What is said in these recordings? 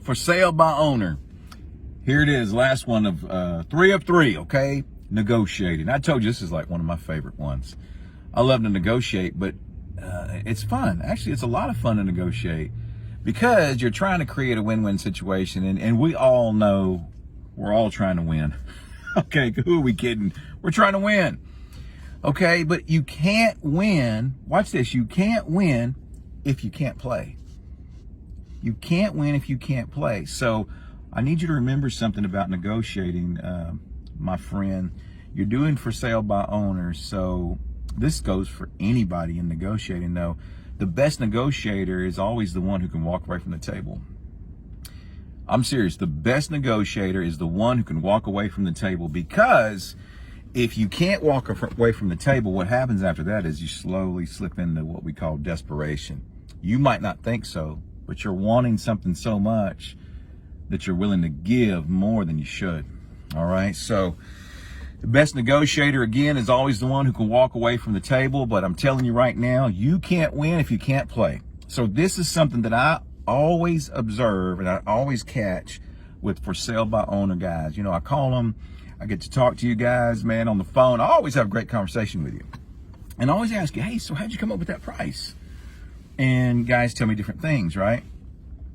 for sale by owner. Here it is, last one of 3 of 3, okay? Negotiating. I told you this is like one of my favorite ones. I love to negotiate, but it's fun. Actually, it's a lot of fun to negotiate because you're trying to create a win-win situation, and we all know we're all trying to win. Okay, who are we kidding? We're trying to win. Okay, but you can't win. Watch this. You can't win if you can't play. You can't win if you can't play. So I need you to remember something about negotiating, my friend. You're doing for sale by owners. So this goes for anybody in negotiating, though. The best negotiator is always the one who can walk away from the table. I'm serious. The best negotiator is the one who can walk away from the table, because if you can't walk away from the table, what happens after that is you slowly slip into what we call desperation. You might not think so, but you're wanting something so much that you're willing to give more than you should. All right. So the best negotiator, again, is always the one who can walk away from the table. But I'm telling you right now, you can't win if you can't play. So this is something that I always observe and I always catch with for sale by owner guys. You know, I call them, I get to talk to you guys, man, on the phone. I always have a great conversation with you. And I always ask you, hey, so how'd you come up with that price? And guys tell me different things, right?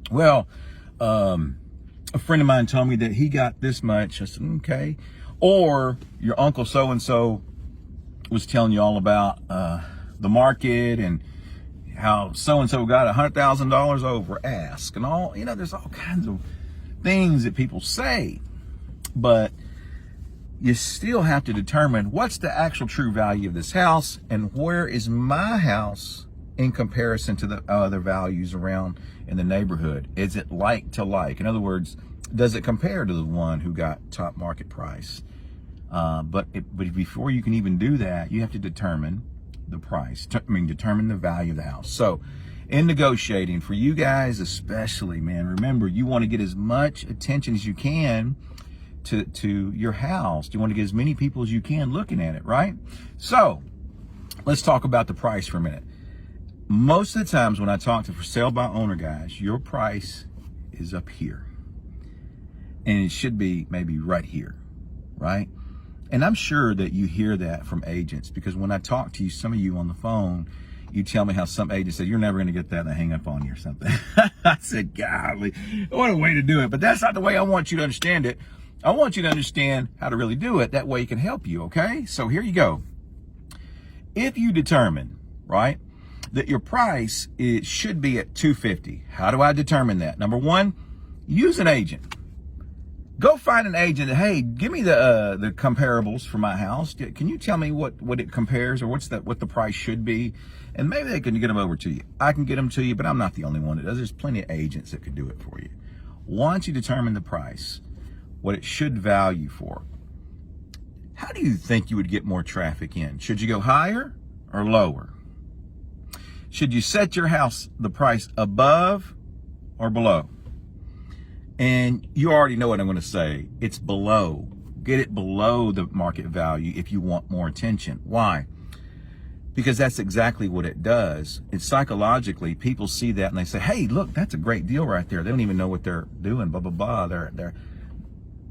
Well, a friend of mine told me that he got this much. I said, okay. Or your uncle so-and-so was telling you all about the market and how so-and-so got $100,000 over ask and all. You know, there's all kinds of things that people say, but you still have to determine what's the actual true value of this house and where is my house in comparison to the other values around in the neighborhood. Is it like to like? In other words, does it compare to the one who got top market price? But before you can even do that, you have to determine the price. Determine the value of the house. So in negotiating, for you guys especially, man, remember, you want to get as much attention as you can to your house. You want to get as many people as you can looking at it, right? So let's talk about the price for a minute. Most of the times when I talk to for sale by owner guys, your price is up here. And it should be maybe right here, right? And I'm sure that you hear that from agents, because when I talk to you, some of you on the phone, you tell me how some agents said, you're never going to get that and they hang up on you or something. I said, golly, what a way to do it. But that's not the way I want you to understand it. I want you to understand how to really do it. That way it can help you, okay? So here you go. If you determine, right, that your price should be at $250, how do I determine that? Number one, use an agent. Go find an agent that, hey, give me the comparables for my house. Can you tell me what it compares, or what the price should be? And maybe they can get them over to you. I can get them to you, but I'm not the only one that does. There's plenty of agents that could do it for you. Once you determine the price, what it should value for, how do you think you would get more traffic in? Should you go higher or lower? Should you set your house, the price, above or below? And you already know what I'm going to say. It's below. Get it below the market value if you want more attention. Why? Because that's exactly what it does. It's psychologically, people see that and they say, hey, look, that's a great deal right there. They don't even know what they're doing, blah, blah, blah.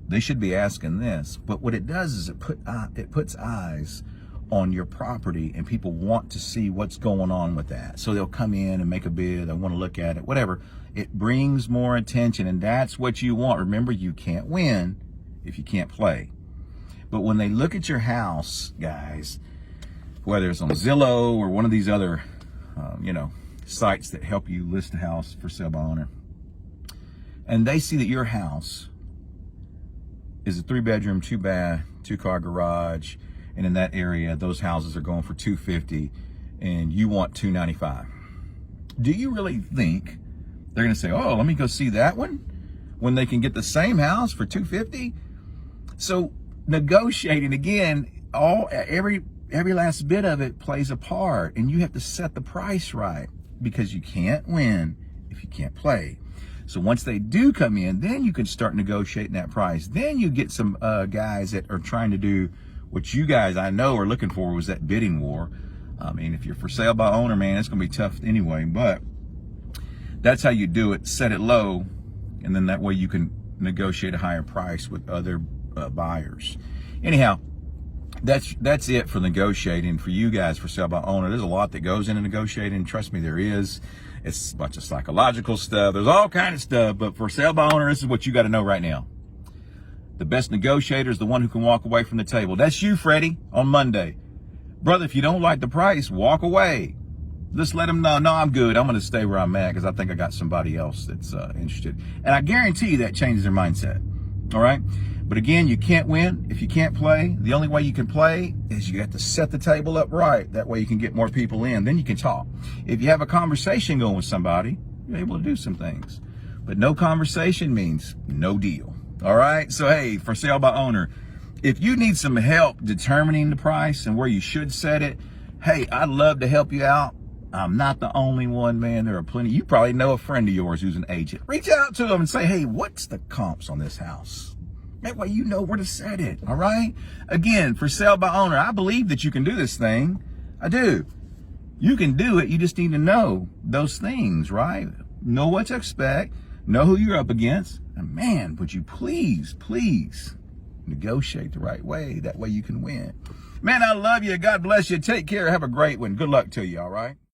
They should be asking this. But what it does is it puts eyes on your property, and people want to see what's going on with that. So they'll come in and make a bid. They want to look at it, whatever. It brings more attention, and that's what you want. Remember, you can't win if you can't play. But when they look at your house, guys, whether it's on Zillow or one of these other, sites that help you list a house for sale by owner, and they see that your house is a 3-bedroom, 2-bath, 2-car garage, and in that area, those houses are going for $250, and you want $295. Do you really think they're going to say, oh, let me go see that one, when they can get the same house for $250? So negotiating, again, every last bit of it plays a part, and you have to set the price right, because you can't win if you can't play. So once they do come in, then you can start negotiating that price. Then you get some guys that are trying to do what you guys, I know, are looking for, was that bidding war. I mean, if you're for sale by owner, man, it's going to be tough anyway. But that's how you do it. Set it low And then that way you can negotiate a higher price with other buyers. Anyhow, that's it for negotiating for you guys for sale by owner. There's a lot that goes into negotiating. Trust me, there is. It's a bunch of psychological stuff. There's all kind of stuff. But for sale by owner, this is what you got to know right now. The best negotiator is the one who can walk away from the table. That's you, Freddie, on Monday. Brother, if you don't like the price, walk away. Just let them know, no, I'm good. I'm going to stay where I'm at because I think I got somebody else that's interested. And I guarantee you that changes their mindset. All right? But again, you can't win if you can't play. The only way you can play is you have to set the table up right. That way you can get more people in. Then you can talk. If you have a conversation going with somebody, you're able to do some things. But no conversation means no deal. All right? So, hey, for sale by owner, if you need some help determining the price and where you should set it, hey, I'd love to help you out. I'm not the only one, man. There are plenty. You probably know a friend of yours who's an agent. Reach out to them and say, hey, what's the comps on this house? That way you know where to set it, all right? Again, for sale by owner, I believe that you can do this thing. I do. You can do it. You just need to know those things, right? Know what to expect. Know who you're up against. And man, would you please negotiate the right way. That way you can win. Man, I love you. God bless you. Take care. Have a great one. Good luck to you, all right?